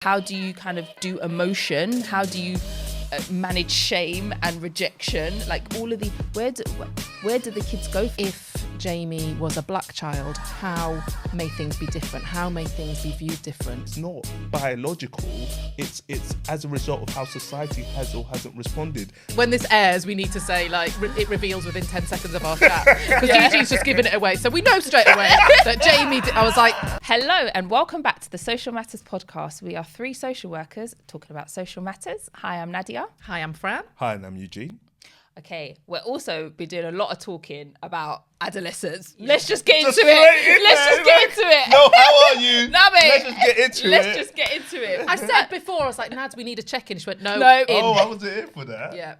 How do you kind of do emotion? How do you manage shame and rejection? Like all of the, where do the kids go? If Jamie was a black child, how may things be different? How may things be viewed different? It's not biological. It's as a result of how society has or hasn't responded. When this airs, we need to say, like, it reveals within 10 seconds of our chat. Because Gigi's just given it away. So we know straight away that Jamie, I was like... Hello and welcome back to the Social Matters podcast. We are three social workers talking about social matters. Hi, I'm Nadia. Hi, I'm Fran. Hi, and I'm Eugene. Okay, we'll also be doing a lot of talking about adolescence. Let's just get into it. Let's just get into it. No, how are you? Nabe. Let's just get into it. Let's just get into it. I said before, I was like, Nads, we need a check-in. She went, no. In. Oh, I wasn't here for that. Yeah.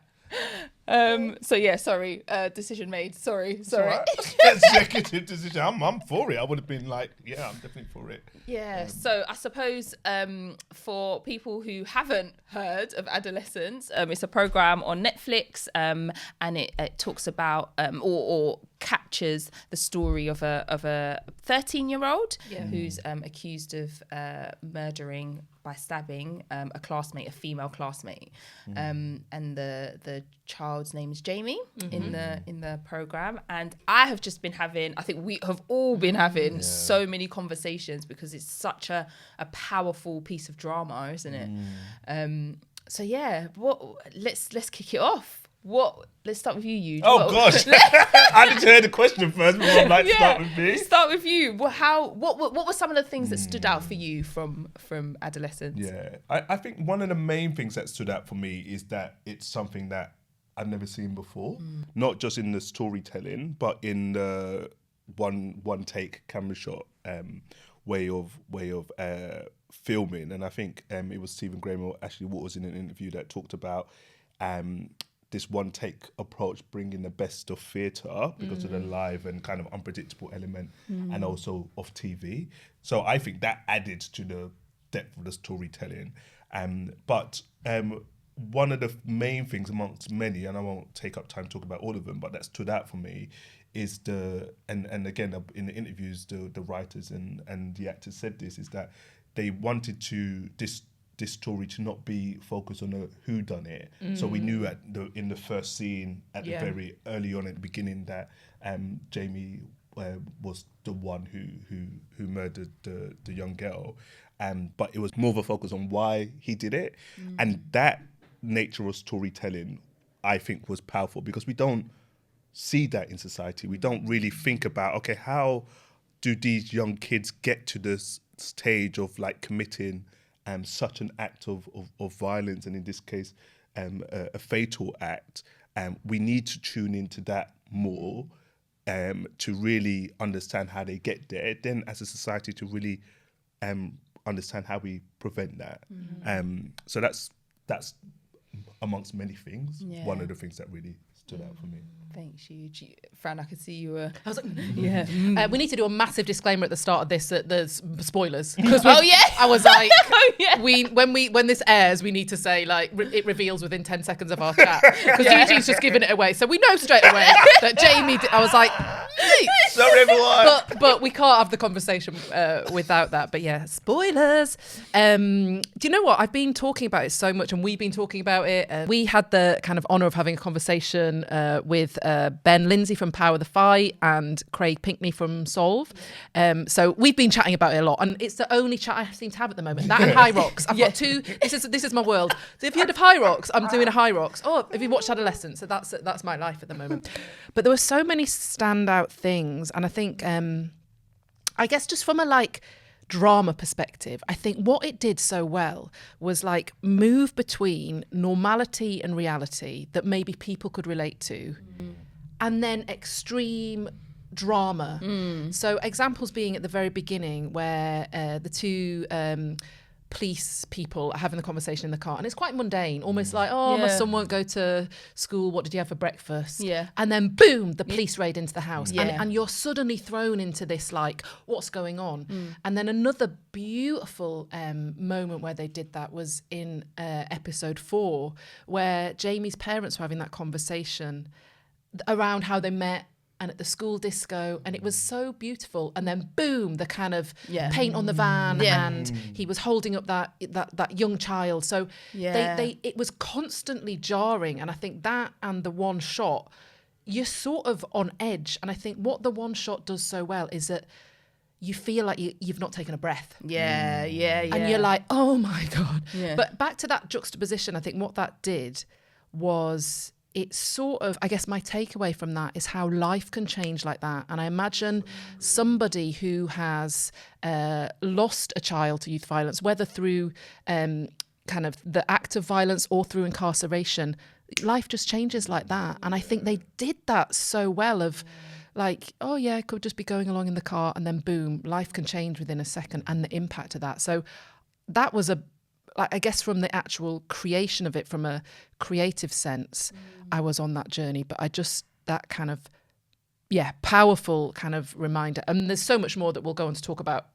So yeah, sorry. Decision made. Sorry. Right. Executive decision. I'm for it. I would have been like, yeah, I'm definitely for it. Yeah. So I suppose for people who haven't heard of Adolescence, it's a program on Netflix, and it talks about or captures the story of a 13-year-old who's accused of murdering by stabbing a classmate, a female classmate, and the child's name is Jamie in the program. And I have just been having, I think we have all been having so many conversations because it's such a powerful piece of drama, isn't it? So yeah, let's kick it off. Let's start with you, Eugene. Oh gosh, I need to hear the question first before I'm like, start with me. Start with you. What were some of the things that stood out for you from Adolescence? Yeah, I think one of the main things that stood out for me is that it's something that I've never seen before, not just in the storytelling, but in the one take camera shot way of filming. And I think it was Stephen Graham or Ashley Waters in an interview that talked about this one take approach bringing the best of theatre because of the live and kind of unpredictable element and also of TV. So I think that added to the depth of the storytelling. But one of the main things amongst many, and I won't take up time to talk about all of them, but that stood out for me is and again in the interviews the writers and the actors said this, is that they wanted this story to not be focused on a whodunit. So we knew in the first scene at the very early on at the beginning that Jamie was the one who murdered the young girl, but it was more of a focus on why he did it, and that nature of storytelling I think was powerful because we don't see that in society. We don't really think about, okay, how do these young kids get to this stage of like committing such an act of violence, and in this case, a fatal act. We need to tune into that more to really understand how they get there. Then, as a society, to really understand how we prevent that. So that's amongst many things. One of the things that really stood out for me. Thanks, Eugene. Fran, I could see you were... I was like, we need to do a massive disclaimer at the start of this that there's spoilers. I was like, when this airs, we need to say, like, it reveals within 10 seconds of our chat. Because Eugene's just given it away. So we know straight away that Jamie... I was like... Sorry, everyone. But we can't have the conversation without that. But yeah, spoilers. Do you know what? I've been talking about it so much, and we've been talking about it. We had the kind of honour of having a conversation with Ben Lindsay from Power the Fight and Craig Pinkney from Solve. So we've been chatting about it a lot, and it's the only chat I seem to have at the moment. That and High Rocks. I've got two. This is my world. So if you heard of High Rocks, I'm doing a High Rocks. Oh, have you watched Adolescence? So that's my life at the moment. But there were so many standout things, and I think I guess just from a like drama perspective, I think what it did so well was like move between normality and reality that maybe people could relate to, and then extreme drama. So examples being at the very beginning where the two police people are having the conversation in the car, and it's quite mundane, almost like, my son won't go to school, what did you have for breakfast? And then boom, the police raid into the house, and you're suddenly thrown into this like, what's going on? And then another beautiful moment where they did that was in episode 4, where Jamie's parents were having that conversation around how they met and at the school disco, and it was so beautiful. And then boom, the kind of Yeah. paint on the van, Yeah. and he was holding up that young child. So Yeah. it was constantly jarring, and I think that and the one shot, you're sort of on edge. And I think what the one shot does so well is that you feel like you've not taken a breath. Yeah. And you're like, oh my God. Yeah. But back to that juxtaposition, I think what that did was it sort of, I guess my takeaway from that is how life can change like that. And I imagine somebody who has lost a child to youth violence, whether through kind of the act of violence or through incarceration, life just changes like that. And I think they did that so well of like, oh yeah, I could just be going along in the car and then boom, life can change within a second, and the impact of that. So that was I guess from the actual creation of it, from a creative sense, I was on that journey. But that kind of, powerful kind of reminder. And there's so much more that we'll go on to talk about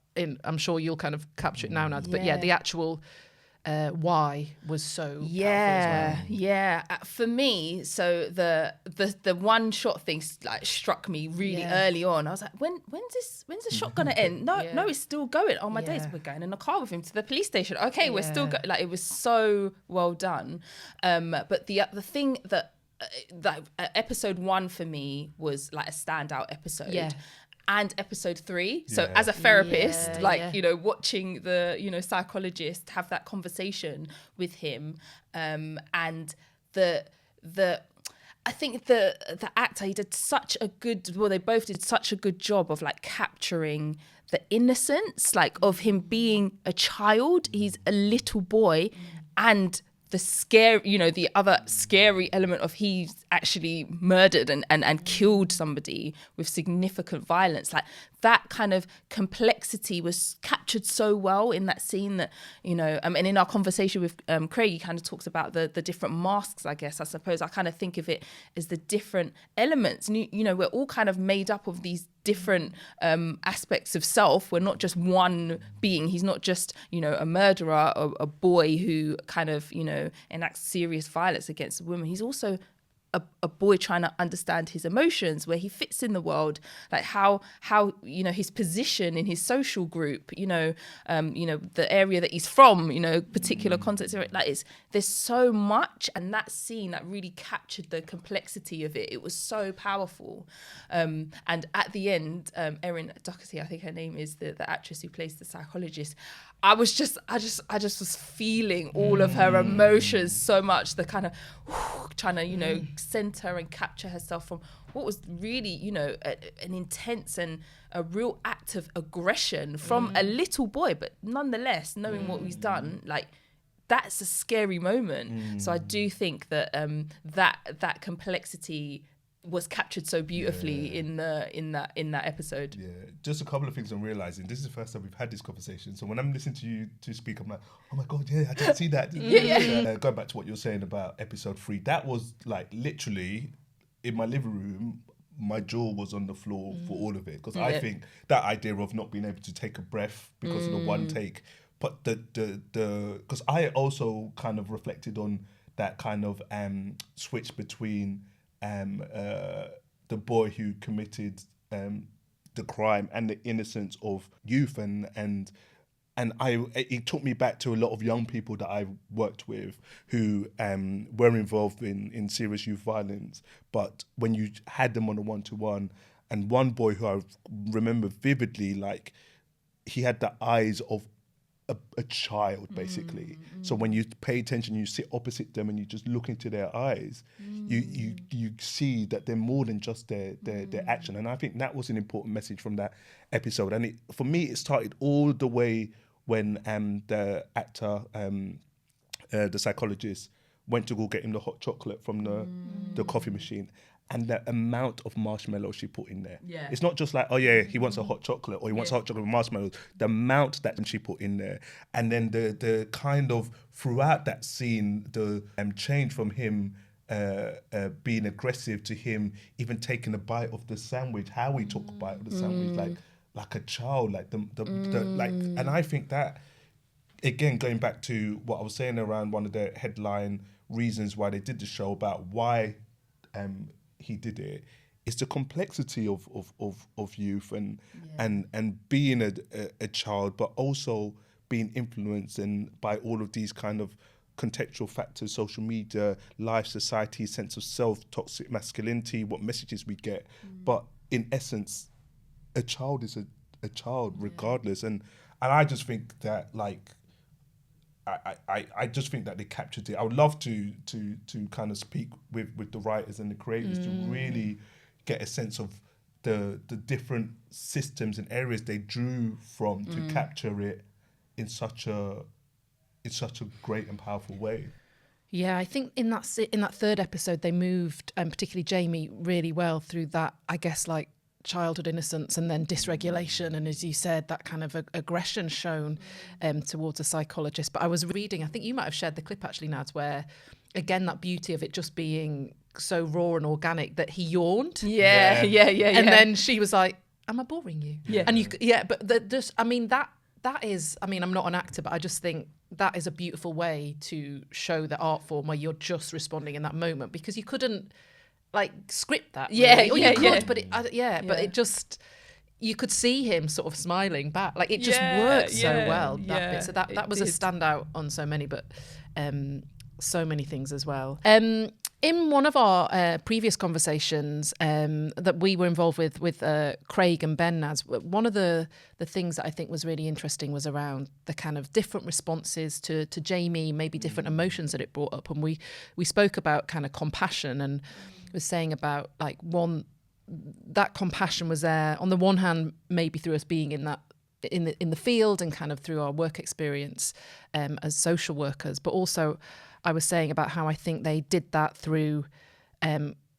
I'm sure you'll kind of capture it now, Nads. But the actual why was so powerful as well. Yeah. For me, so the one shot thing like struck me really early on. I was like, when's the shot gonna end? No, it's still going. Oh my days, we're going in the car with him to the police station. Okay, we're still going. Like, it was so well done. But the thing that episode 1 for me was like a standout episode. Yeah. And episode 3. So as a therapist, watching the, psychologist have that conversation with him, and I think the actor, he did such a good, they both did such a good job of like capturing the innocence, like of him being a child. He's a little boy, and the scary, the other scary element of he's actually murdered and killed somebody with significant violence. Like, that kind of complexity was captured so well in that scene that, and in our conversation with Craig, he kind of talks about the different masks, I guess. I suppose I kind of think of it as the different elements. And, we're all kind of made up of these different aspects of self. We're not just one being. He's not just, a murderer or a boy who kind of, enacts serious violence against a woman. He's also a boy trying to understand his emotions, where he fits in the world, like how his position in his social group, the area that he's from, particular context. Like, there's so much, and that scene that really captured the complexity of it. It was so powerful. And at the end, Erin Doherty, I think her name is, the actress who plays the psychologist. I just was feeling all of her emotions so much. The kind of trying to, center and capture herself from what was really, an intense and a real act of aggression from a little boy, but nonetheless, knowing what he's done, like, that's a scary moment. So I do think that that complexity was captured so beautifully in that episode. Yeah, just a couple of things I'm realizing. This is the first time we've had this conversation. So when I'm listening to you to speak, I'm like, oh my God, I didn't see that. Going back to what you're saying about episode 3, that was like literally in my living room. My jaw was on the floor for all of it, because I think that idea of not being able to take a breath because of the one take, but the because I also kind of reflected on that kind of switch between the boy who committed the crime and the innocence of youth, and it took me back to a lot of young people that I worked with who were involved in serious youth violence, but when you had them on a one-to-one, and one boy who I remember vividly, like, he had the eyes of a child, basically. So when you pay attention, you sit opposite them and you just look into their eyes, you see that they're more than just their action. And I think that was an important message from that episode. And for me, it started all the way when the actor, the psychologist, went to go get him the hot chocolate from the coffee machine. And the amount of marshmallows she put in there. Yeah. It's not just like, oh yeah, he wants a hot chocolate, or he wants a hot chocolate with marshmallows. The amount that she put in there. And then the kind of, throughout that scene, the change from him being aggressive to him even taking a bite of the sandwich, how he took a bite of the sandwich, like a child, like the like. And I think that, again, going back to what I was saying around one of the headline reasons why they did the show, about why he did it, it's the complexity of youth and being a child, but also being influenced by all of these kind of contextual factors, social media, life, society, sense of self, toxic masculinity, what messages we get. But in essence, a child is a child regardless. And I just think that, like, I just think that they captured it. I would love to kind of speak with the writers and the creators to really get a sense of the different systems and areas they drew from to capture it in such a great and powerful way. Yeah, I think in that third episode they moved, particularly Jamie, really well through that, I guess, like childhood innocence and then dysregulation, and as you said, that kind of aggression shown towards a psychologist. But I was reading, I think you might have shared the clip actually, Nads, where again that beauty of it just being so raw and organic that he yawned. Yeah. And then she was like, "Am I boring you?" Yeah. And that is, I mean, I'm not an actor, but I just think that is a beautiful way to show the art form where you're just responding in that moment, because you couldn't like script that. Really. Or you could, but it just, you could see him sort of smiling back. Like it just worked so well, that bit. So that was a standout on so many, but so many things as well. In one of our previous conversations that we were involved with Craig and Ben, Naz, one of the things that I think was really interesting was around the kind of different responses to Jamie, maybe different emotions that it brought up. And we spoke about kind of compassion, and was saying about like that compassion was there on the one hand, maybe through us being in that in the field and kind of through our work experience as social workers, but also I was saying about how I think they did that through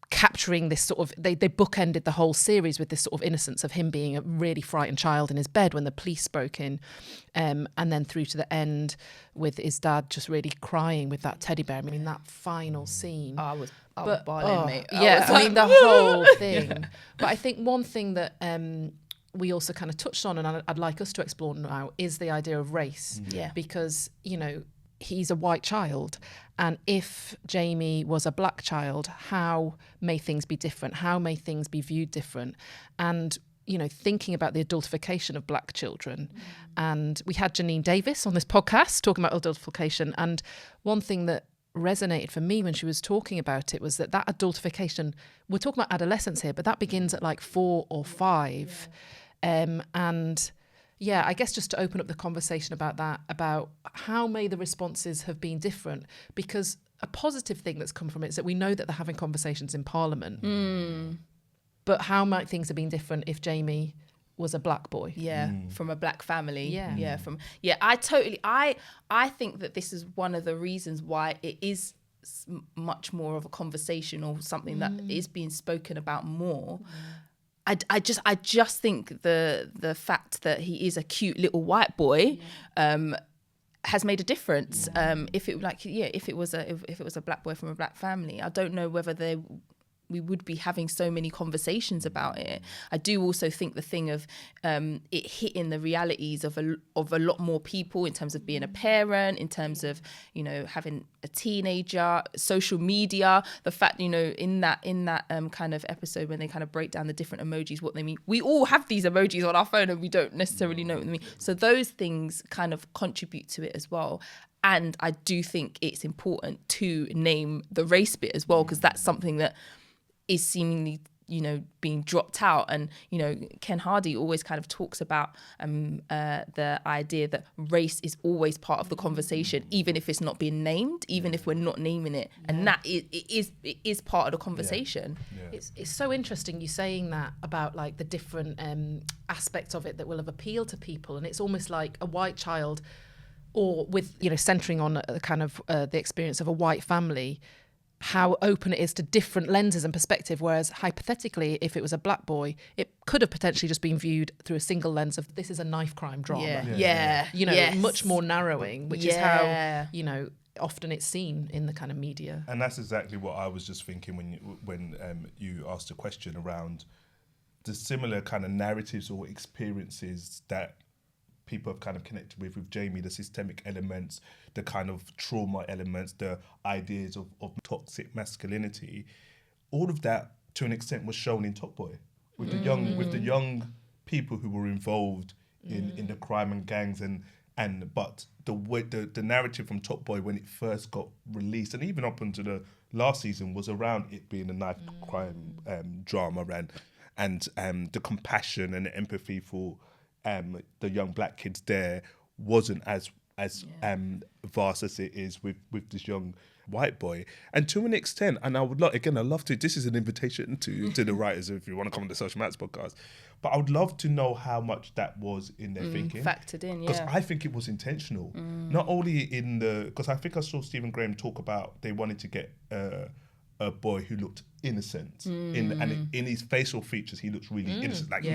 capturing this sort of, they bookended the whole series with this sort of innocence of him being a really frightened child in his bed when the police broke in, and then through to the end with his dad just really crying with that teddy bear. I mean, that final scene. I was bawling, mate. I mean, the whole thing. Yeah. But I think one thing that we also kind of touched on, and I'd like us to explore now, is the idea of race. Yeah. Because, you know, he's a white child, and if Jamie was a black child, how may things be different? How may things be viewed different? And, you know, thinking about the adultification of black children. And we had Janine Davis on this podcast talking about adultification, and one thing that resonated for me when she was talking about it was that adultification, we're talking about adolescence here, but that begins at like 4 or 5. And yeah, I guess just to open up the conversation about that, about how may the responses have been different, because a positive thing that's come from it is that we know that they're having conversations in Parliament. But how might things have been different if Jamie was a black boy? From a black family. I think that this is one of the reasons why it is much more of a conversation, or something that is being spoken about more. I just think the fact that he is a cute little white boy has made a difference. If it was a black boy from a black family, I don't know whether we would be having so many conversations about it. I do also think the thing of it hitting the realities of a lot more people in terms of being a parent, in terms of, you know, having a teenager, social media, the fact, you know, in that kind of episode when they kind of break down the different emojis, what they mean. We all have these emojis on our phone and we don't necessarily know what they mean. So those things kind of contribute to it as well. And I do think it's important to name the race bit as well, because that's something that is seemingly, you know, being dropped out. And, you know, Ken Hardy always kind of talks about the idea that race is always part of the conversation, even if it's not being named, even if we're not naming it. And that it is part of the conversation. It's so interesting you saying that about like the different aspects of it that will have appealed to people. And it's almost like a white child, or with, you know, centering on a kind of the experience of a white family, how open it is to different lenses and perspective, whereas hypothetically, if it was a black boy, it could have potentially just been viewed through a single lens of, this is a knife crime drama. You know, much more narrowing, which is how, you know, often it's seen in the kind of media. And that's exactly what I was just thinking when you asked a question around the similar kind of narratives or experiences that people have kind of connected with Jamie, the systemic elements, the kind of trauma elements, the ideas of toxic masculinity. All of that to an extent was shown in Top Boy with the young people who were involved in the crime and gangs but the way the narrative from Top Boy when it first got released and even up into the last season was around it being a knife crime drama and the compassion and the empathy for the young black kids there wasn't as vast as it is with this young white boy. And to an extent, and I would I love to, this is an invitation to the writers if you want to come on the Social Matters podcast, but I would love to know how much that was in their thinking. Factored in, Because I think it was intentional. Not only because I think I saw Stephen Graham talk about they wanted to get a boy who looked innocent. In his facial features, he looks really innocent. Like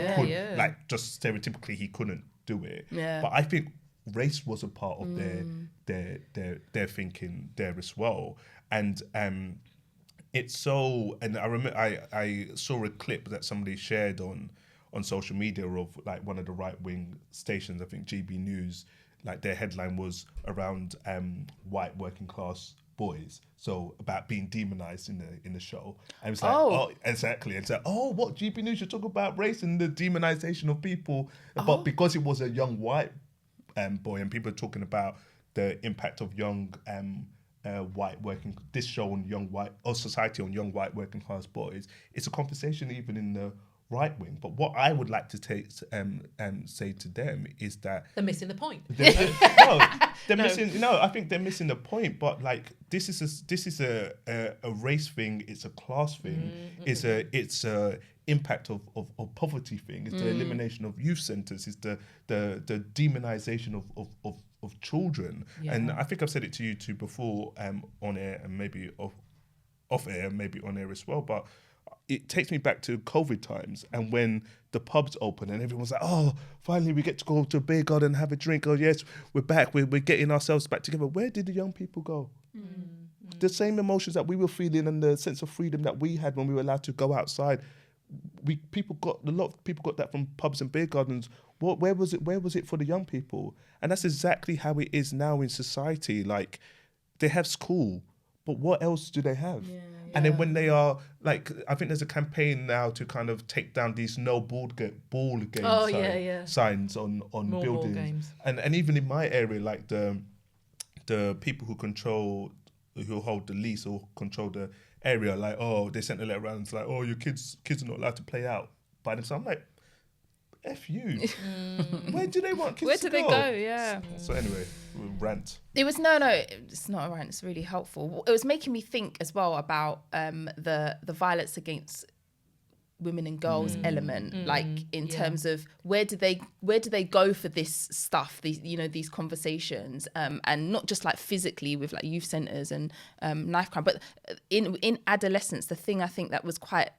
like just stereotypically, he couldn't do it. Yeah. But I think race was a part of their thinking there as well. And it's so. And I remember I saw a clip that somebody shared on social media of like one of the right wing stations. I think GB News. Like their headline was around white working class boys, so about being demonized in the show. And it was like, oh exactly. It's like, oh, what GB News? You talk about race and the demonization of people, but because it was a young white boy, and people are talking about the impact of young white working. This show on young white or society on young white working class boys. It's a conversation even in the right wing. But what I would like to say to them is that they're missing the point. Missing. No, I think they're missing the point. But like this is a race thing. It's a class thing. It's a impact of poverty thing. It's the elimination of youth centres. It's the demonization of children. Yeah. And I think I've said it to you too before on air and maybe off air, maybe on air as well. But it takes me back to COVID times and when the pubs open and everyone's like, oh, finally we get to go to a beer garden and have a drink. Oh, yes, we're back. We're getting ourselves back together. Where did the young people go? The same emotions that we were feeling and the sense of freedom that we had when we were allowed to go outside. A lot of people got that from pubs and beer gardens. Where was it for the young people? And that's exactly how it is now in society. Like, they have school, but what else do they have? Yeah. And then when they are like, I think there's a campaign now to kind of take down these no ball game signs on more buildings. And even in my area, like the people who hold the lease or control the area, like, oh, they sent a letter around. It's like, oh, your kids are not allowed to play out by themselves. I'm like, F you. Where do they want kids to go? Where do they go? Yeah. So anyway, rant. It was it's not a rant. It's really helpful. It was making me think as well about the violence against women and girls element, like in terms of where do they go for this stuff, these conversations, and not just like physically with like youth centres and knife crime, but in adolescence, the thing I think that was quite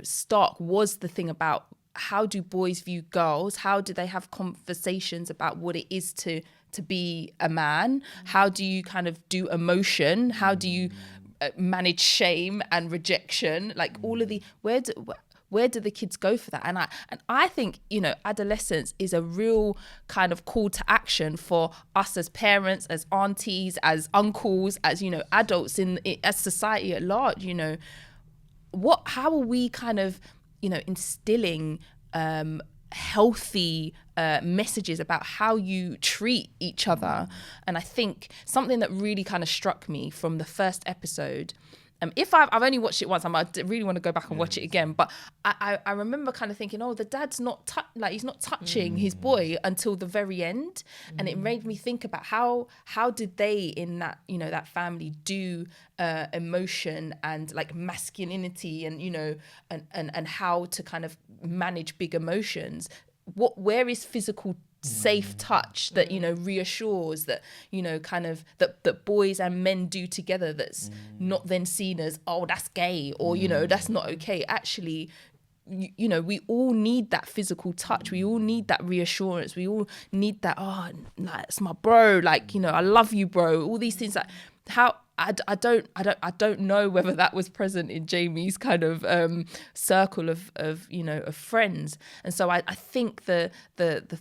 stark was the thing about how do boys view girls? How do they have conversations about what it is to be a man? How do you kind of do emotion? How do you manage shame and rejection? Like all of the where do the kids go for that? And I think adolescence is a real kind of call to action for us as parents, as aunties, as uncles, as adults as society at large. How are we kind of instilling healthy messages about how you treat each other? And I think something that really kind of struck me from the first episode, if I've only watched it once, I really want to go back and watch it again, but I remember kind of thinking, oh, the dad's not he's not touching his boy until the very end. And it made me think about how did they in that that family do emotion and like masculinity and and how to kind of manage big emotions. Where is physical safe touch that reassures that kind of that boys and men do together, that's not then seen as, oh, that's gay or that's not okay. Actually, we all need that physical touch. We all need that reassurance. We all need that, oh, that's my bro, like I love you, bro. All these things, like I don't know whether that was present in Jamie's kind of circle of friends. And so I think the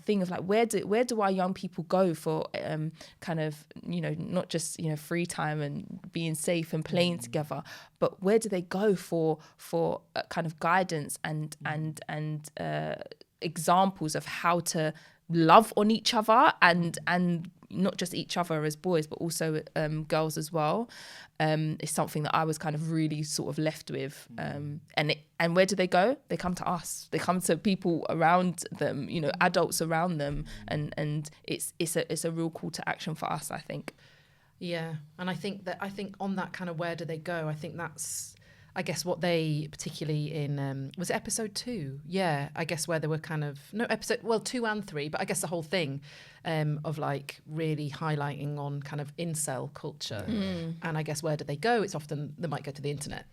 thing of like where do our young people go for kind of not just free time and being safe and playing together, but where do they go for kind of guidance and examples of how to love on each other and not just each other as boys but also girls as well. It's something that I was kind of really sort of left with, and where do they go? They come to us. They come to people around them, adults around them, and it's a real call to action for us, I think. Yeah, and I think on that kind of where do they go, I think that's, I guess, what they, particularly in, was it episode 2? Yeah, I guess where they were kind of, no, 2 and 3, but I guess the whole thing of like really highlighting on kind of incel culture. And I guess where do they go? It's often, they might go to the internet.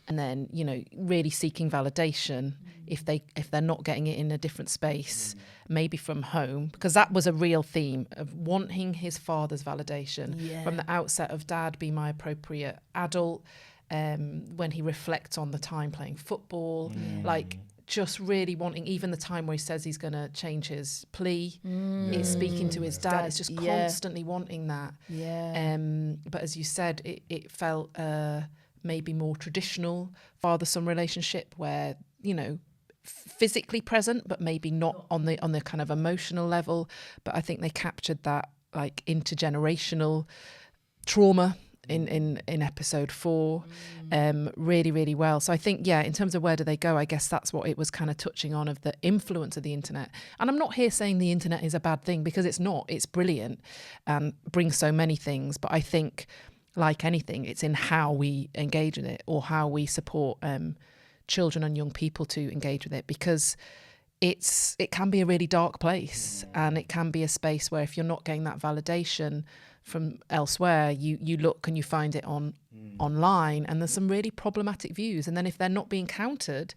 And then, really seeking validation if they're not getting it in a different space, maybe from home, because that was a real theme of wanting his father's validation from the outset of dad, be my appropriate adult. When he reflects on the time playing football, like just really wanting, even the time where he says he's going to change his plea, he's speaking to his dad. It's just constantly wanting that. But as you said, it felt maybe more traditional father-son relationship where, physically present, but maybe not on the kind of emotional level. But I think they captured that like intergenerational trauma in episode 4 really, really well. So I think, in terms of where do they go, I guess that's what it was kind of touching on, of the influence of the internet. And I'm not here saying the internet is a bad thing, because it's not. It's brilliant and brings so many things. But I think, like anything, it's in how we engage with it, or how we support children and young people to engage with it, because it can be a really dark place, and it can be a space where if you're not getting that validation from elsewhere, you look and you find it online, and there's some really problematic views. And then if they're not being countered,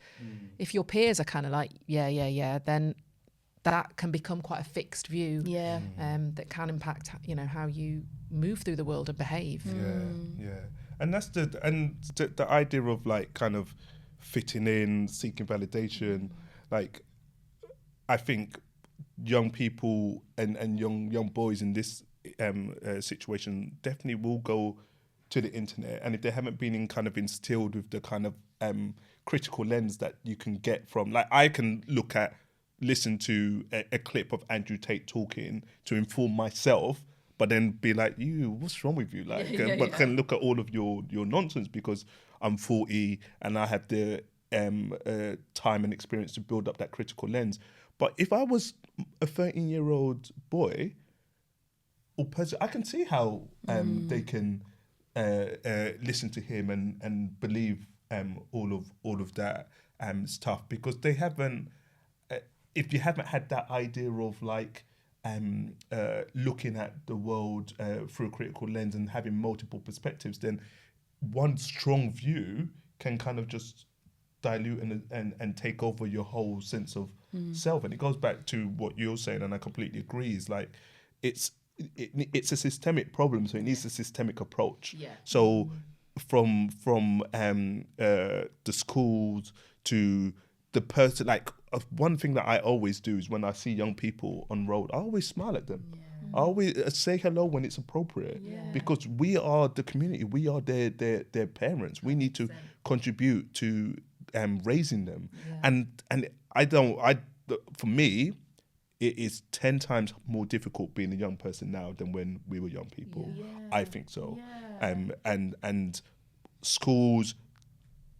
if your peers are kind of like, then that can become quite a fixed view that can impact, how you move through the world and behave. And that's the idea of like kind of fitting in, seeking validation. Like, I think young people and young boys in this situation definitely will go to the internet, and if they haven't been instilled with the kind of critical lens that you can get from, like, I can listen to a clip of Andrew Tate talking to inform myself, but then be like, what's wrong with you? Like, but can look at all of your nonsense because I'm 40 and I have the time and experience to build up that critical lens. But if I was a 13-year-old boy or person, I can see how they can listen to him and believe all of that stuff, because they haven't. If you haven't had that idea of like looking at the world through a critical lens and having multiple perspectives, then one strong view can kind of just dilute and take over your whole sense of self. And it goes back to what you're saying, and I completely agree, is like it's a systemic problem, so it needs a systemic approach. So from the schools to the person, like one thing that I always do is when I see young people on road, I always smile at them. I always say hello when it's appropriate, because we are the community, we are their parents. We need to contribute to raising them, and for me, it is 10 times more difficult being a young person now than when we were young people. I think so. And schools,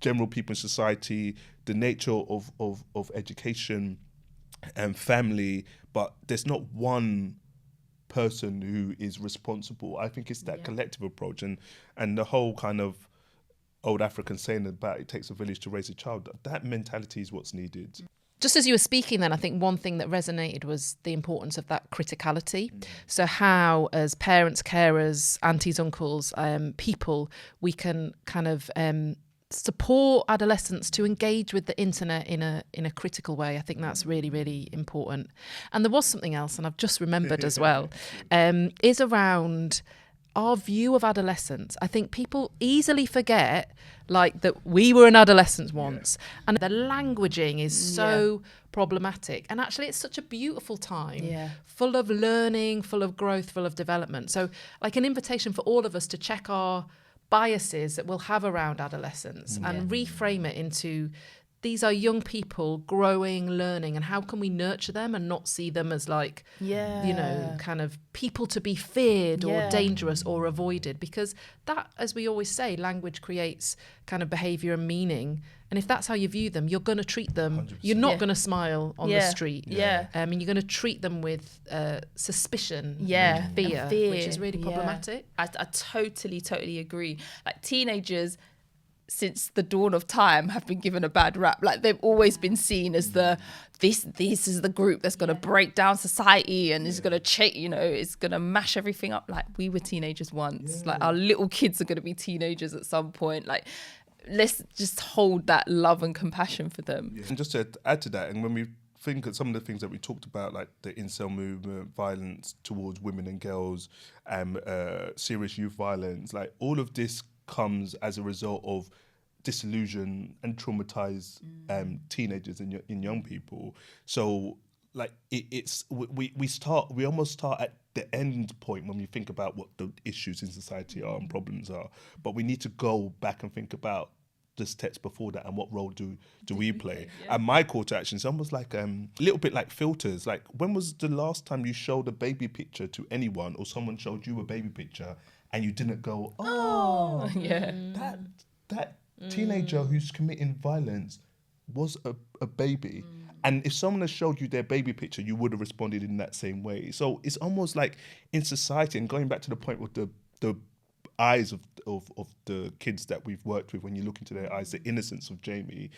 general people in society, the nature of education and family, but there's not one person who is responsible. I think it's that collective approach, and the whole kind of old African saying about it takes a village to raise a child, that mentality is what's needed. Just as you were speaking then, I think one thing that resonated was the importance of that criticality. So how, as parents, carers, aunties, uncles, people, we can kind of support adolescents to engage with the internet in a critical way. I think that's really, really important. And there was something else, and I've just remembered as well, is around our view of adolescence. I think people easily forget like that we were an adolescent once, and the languaging is so problematic. And actually, it's such a beautiful time, full of learning, full of growth, full of development. So like an invitation for all of us to check our biases that we'll have around adolescence and reframe it into, these are young people growing, learning, and how can we nurture them and not see them as like, you know, kind of people to be feared or dangerous or avoided? Because that, as we always say, language creates kind of behaviour and meaning. And if that's how you view them, you're going to treat them, 100%. You're not going to smile on the street. And you're going to treat them with suspicion and fear, which is really problematic. I totally agree. Like teenagers, since the dawn of time, have been given a bad rap. Like they've always been seen as this is the group that's going to break down society and is going to it's going to mash everything up. Like we were teenagers once. Like our little kids are going to be teenagers at some point. Like let's just hold that love and compassion for them. And just to add to that, and when we think of some of the things that we talked about, like the incel movement, violence towards women and girls, serious youth violence, like all of this comes as a result of disillusion and traumatized teenagers and young people. So like we almost start at the end point when we think about what the issues in society are and problems are, but we need to go back and think about the steps before that and what role do we play. And my call to action is almost like a little bit like filters. Like, when was the last time you showed a baby picture to anyone, or someone showed you a baby picture and you didn't go, that teenager who's committing violence was a baby. And if someone has showed you their baby picture, you would have responded in that same way. So it's almost like in society, and going back to the point with the eyes of the kids that we've worked with, when you look into their eyes, the innocence of Jamie,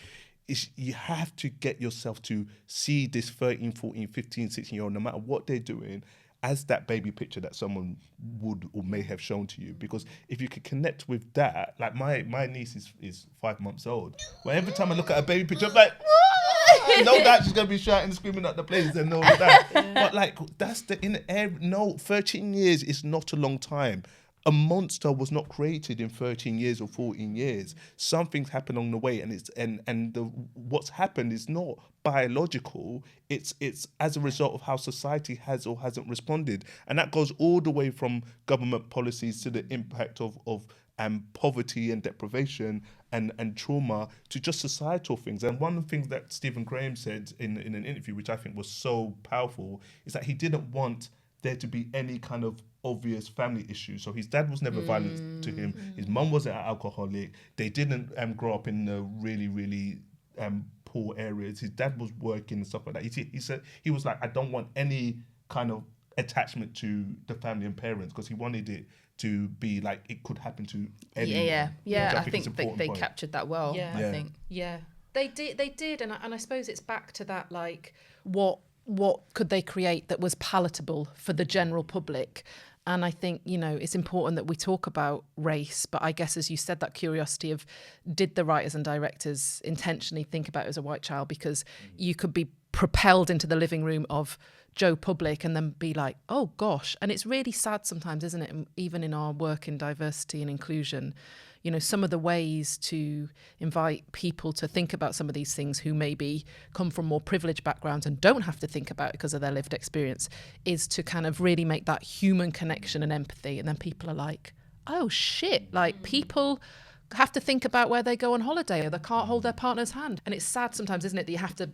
is you have to get yourself to see this 13, 14, 15, 16-year-old, no matter what they're doing, as that baby picture that someone would or may have shown to you. Because if you could connect with that, like my niece is 5 months old. Well, every time I look at a baby picture, I'm like, no doubt she's going to be shouting and screaming at the place and all of that. But like, that's the in air. No, 13 years is not a long time. A monster was not created in 13 years or 14 years. Something's happened along the way, and what's happened is not biological. It's as a result of how society has or hasn't responded, and that goes all the way from government policies to the impact of poverty and deprivation and trauma to just societal things. And one of the things that Stephen Graham said in an interview, which I think was so powerful, is that he didn't want there to be any kind of obvious family issues. So his dad was never violent to him. His mum wasn't an alcoholic. They didn't grow up in the really, really poor areas. His dad was working and stuff like that. He said, he was like, I don't want any kind of attachment to the family and parents, because he wanted it to be like it could happen to anyone. I think they captured that well. I think they did, and I suppose it's back to that, like what could they create that was palatable for the general public. And I think, it's important that we talk about race, but I guess, as you said, that curiosity of, did the writers and directors intentionally think about it as a white child? Because you could be propelled into the living room of Joe Public and then be like, oh gosh. And it's really sad sometimes, isn't it? Even in our work in diversity and inclusion, some of the ways to invite people to think about some of these things who maybe come from more privileged backgrounds and don't have to think about it because of their lived experience, is to kind of really make that human connection and empathy. And then people are like, oh shit, like people have to think about where they go on holiday, or they can't hold their partner's hand. And it's sad sometimes, isn't it, that you have to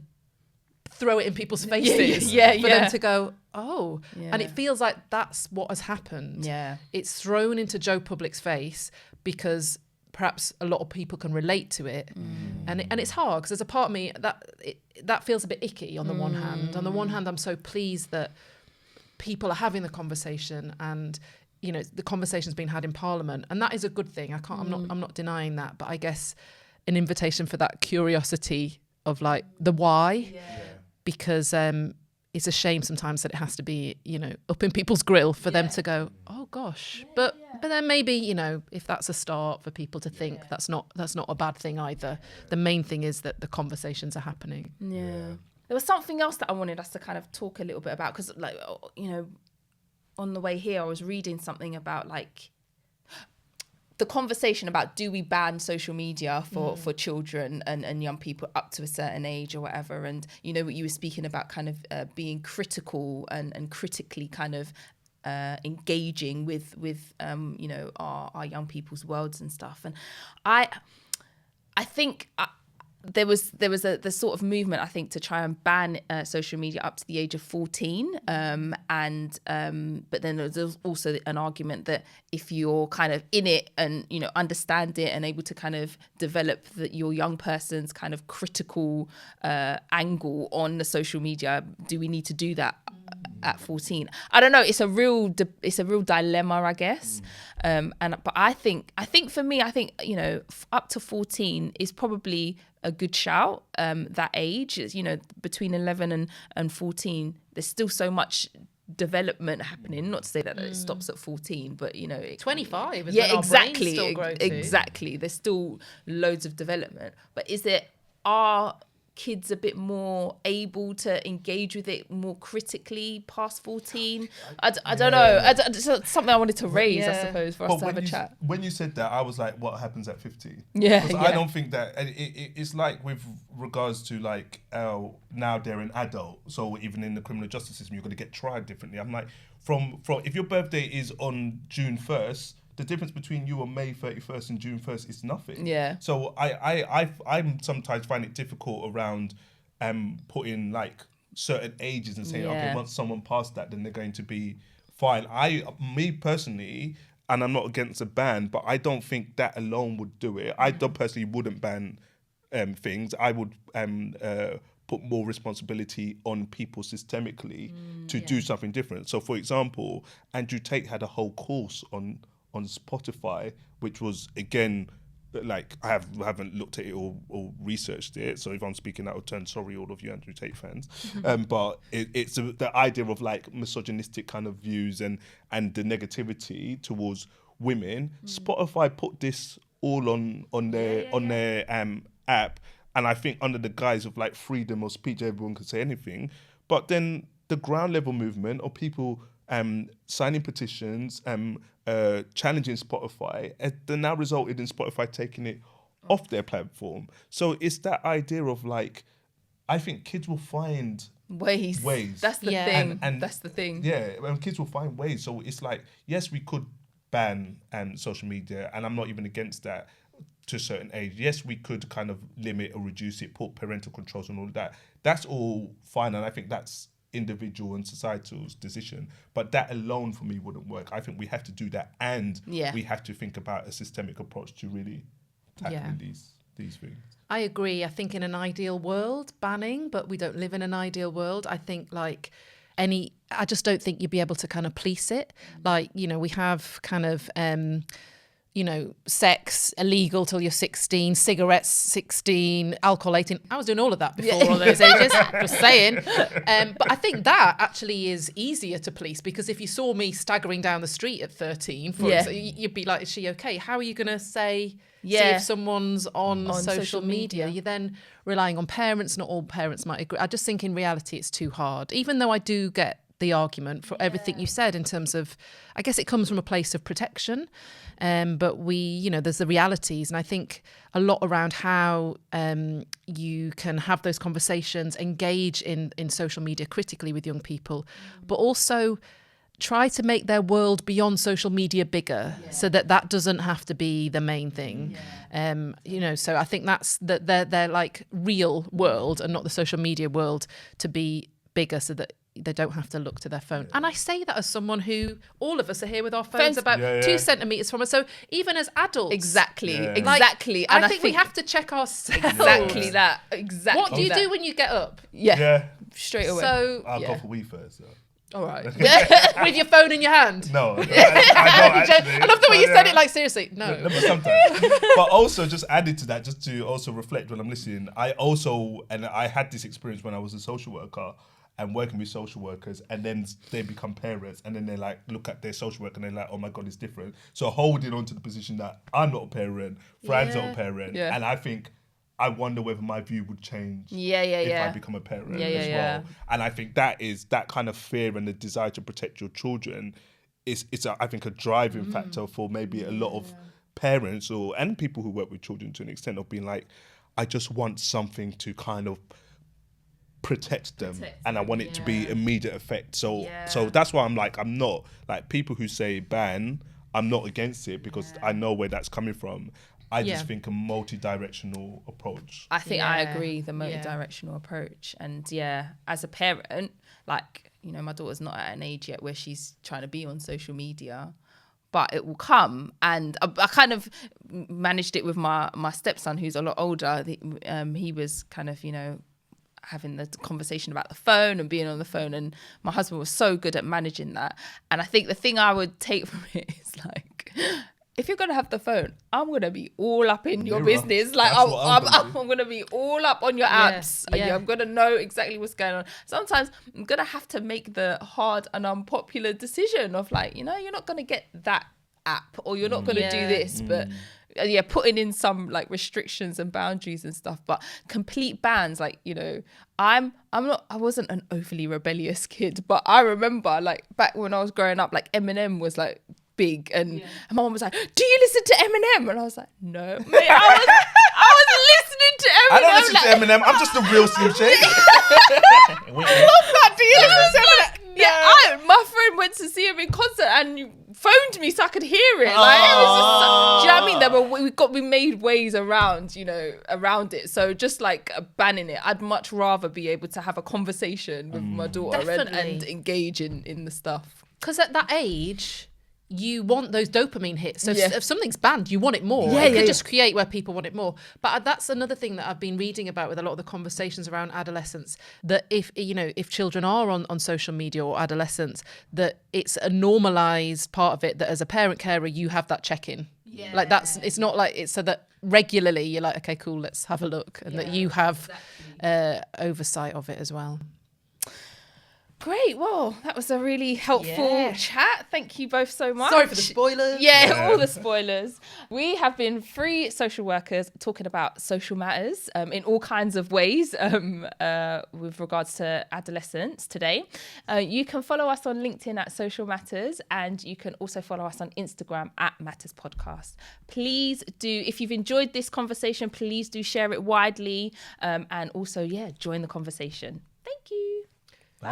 throw it in people's faces for them to go, oh. And it feels like that's what has happened. It's thrown into Joe Public's face because perhaps a lot of people can relate to it. And it's hard, because there's a part of me that feels a bit icky on the one hand. On the one hand, I'm so pleased that people are having the conversation, and the conversation's been had in Parliament, and that is a good thing. I'm not denying that, but I guess an invitation for that curiosity of like the why, because it's a shame sometimes that it has to be, up in people's grill for them to go, oh gosh. But then maybe, if that's a start for people to think, that's not a bad thing either. The main thing is that the conversations are happening. There was something else that I wanted us to kind of talk a little bit about, because on the way here I was reading something about like the conversation about do we ban social media for children and young people up to a certain age or whatever, and you know what you were speaking about, kind of being critical and critically kind of engaging with you know, our young people's worlds and stuff. And I think there was the sort of movement, I think, to try and ban social media up to the age of 14. But then there's also an argument that if you're kind of in it and, you know, understand it and able to kind of develop your young person's kind of critical angle on the social media, do we need to do that at 14? I don't know. It's a real dilemma, I guess. But I think for me, you know, up to 14 is probably a good shout. That age is, you know, between 11 and 14, there's still so much development happening. Not to say that it stops at 14, but you know, 25 is yeah, when our exactly, brains still grow to. exactly. There's still loads of development, but are kids a bit more able to engage with it more critically past 14? I don't know. It's something I wanted to raise, I suppose, for us to have a chat. When you said that, I was like, what happens at 15? Yeah, because I don't think that it's like with regards to like now they're an adult, so even in the criminal justice system you're going to get tried differently. I'm like, from if your birthday is on June 1st, the difference between you on May 31st and June 1st is nothing. Yeah. So I'm sometimes find it difficult around putting like certain ages and saying, okay, once someone past that, then they're going to be fine. Me personally, and I'm not against a ban, but I don't think that alone would do it. I personally wouldn't ban things. I would put more responsibility on people systemically to do something different. So for example, Andrew Tate had a whole course on Spotify, which was, again, like I haven't looked at it or researched it, so if I'm speaking out of turn, sorry all of you Andrew Tate fans. But it's the idea of like misogynistic kind of views and the negativity towards women. Spotify put this all on their app, and I think under the guise of like freedom of speech, everyone could say anything. But then the ground level movement of people signing petitions, challenging Spotify, they now resulted in Spotify taking it off their platform. So it's that idea of like, I think kids will find ways. That's the thing. And that's the thing. Yeah, and kids will find ways. So it's like, yes, we could ban social media, and I'm not even against that to a certain age. Yes, we could kind of limit or reduce it, put parental controls and all that. That's all fine, and I think that's individual and societal's decision, but that alone for me wouldn't work. I think we have to do that, and we have to think about a systemic approach to really tackling these things. I agree. I think in an ideal world, banning, but we don't live in an ideal world. I think like I just don't think you'd be able to kind of police it. Like, you know, we have kind of you know, sex illegal till you're 16, cigarettes 16, alcohol 18. I was doing all of that before all those ages, just saying. But I think that actually is easier to police, because if you saw me staggering down the street at 13, you'd be like, is she okay? How are you going to see if someone's on social media? You're then relying on parents. Not all parents might agree. I just think in reality it's too hard, even though I do get the argument for everything you said in terms of, I guess it comes from a place of protection, but there's the realities, and I think a lot around how you can have those conversations, engage in social media critically with young people, but also try to make their world beyond social media bigger, so that doesn't have to be the main thing. So I think that's their like real world and not the social media world to be bigger, so that they don't have to look to their phone. And I say that as someone who, all of us are here with our phones about 2 centimetres from us. So even as adults. Exactly. And I think we have to check ourselves. Exactly that. What do you do when you get up? Straight away. So I'll go for wee first. All right. With your phone in your hand? No. I don't actually. I love the way you said it, like, seriously. No. But sometimes. But also, just added to that, just to also reflect when I'm listening, I had this experience when I was a social worker, and working with social workers, and then they become parents, and then they like look at their social work and they're like, oh my God, it's different. So holding on to the position that I'm not a parent, Fran's not a parent, and I think, I wonder whether my view would change if I become a parent as well. And I think that is that kind of fear and the desire to protect your children is I think a driving factor for maybe a lot of parents and people who work with children to an extent of being like, I just want something to kind of protect them, and I want it to be immediate effect. So that's why I'm like, I'm not like people who say ban, I'm not against it because I know where that's coming from. I just think a multi-directional approach. I think I agree, the multi-directional approach. And as a parent, like, you know, my daughter's not at an age yet where she's trying to be on social media, but it will come. And I kind of managed it with my stepson, who's a lot older. He was kind of, you know, having the conversation about the phone and being on the phone, and my husband was so good at managing that. And I think the thing I would take from it is like, if you're going to have the phone, I'm going to be all up in your business. Like, I'm going to be all up on your apps. I'm going to know exactly what's going on. Sometimes I'm going to have to make the hard and unpopular decision of like, you know, you're not going to get that app, or you're not going to do this. But putting in some like restrictions and boundaries and stuff, but complete bans, like, you know, I wasn't an overly rebellious kid, but I remember like back when I was growing up, like Eminem was like big, and my mom was like, do you listen to Eminem? And I was like, no, mate, I was listening to Eminem. I don't listen to Eminem, I'm just a real Slim Shady. I love that. Do you listen to Eminem? Yeah, my friend went to see him in concert and phoned me so I could hear it. Like, it was just, do you know what I mean? We made ways around, you know, around it. So just like banning it, I'd much rather be able to have a conversation with my daughter and engage in the stuff. Because at that age, you want those dopamine hits. So if something's banned, you want it more. It could just create where people want it more. But that's another thing that I've been reading about with a lot of the conversations around adolescence, that if children are on social media or adolescents, that it's a normalized part of it, that as a parent carer, you have that check-in. Yeah. Like it's not like it's so that regularly you're like, okay, cool, let's have a look. And that you have oversight of it as well. Great. Well, that was a really helpful chat. Thank you both so much. Sorry for the spoilers. All the spoilers. We have been free social workers talking about social matters in all kinds of ways with regards to adolescence today. You can follow us on LinkedIn at Social Matters, and you can also follow us on Instagram at Matters Podcast. Please do, if you've enjoyed this conversation, please do share it widely, and also, join the conversation. Thank you. Bye.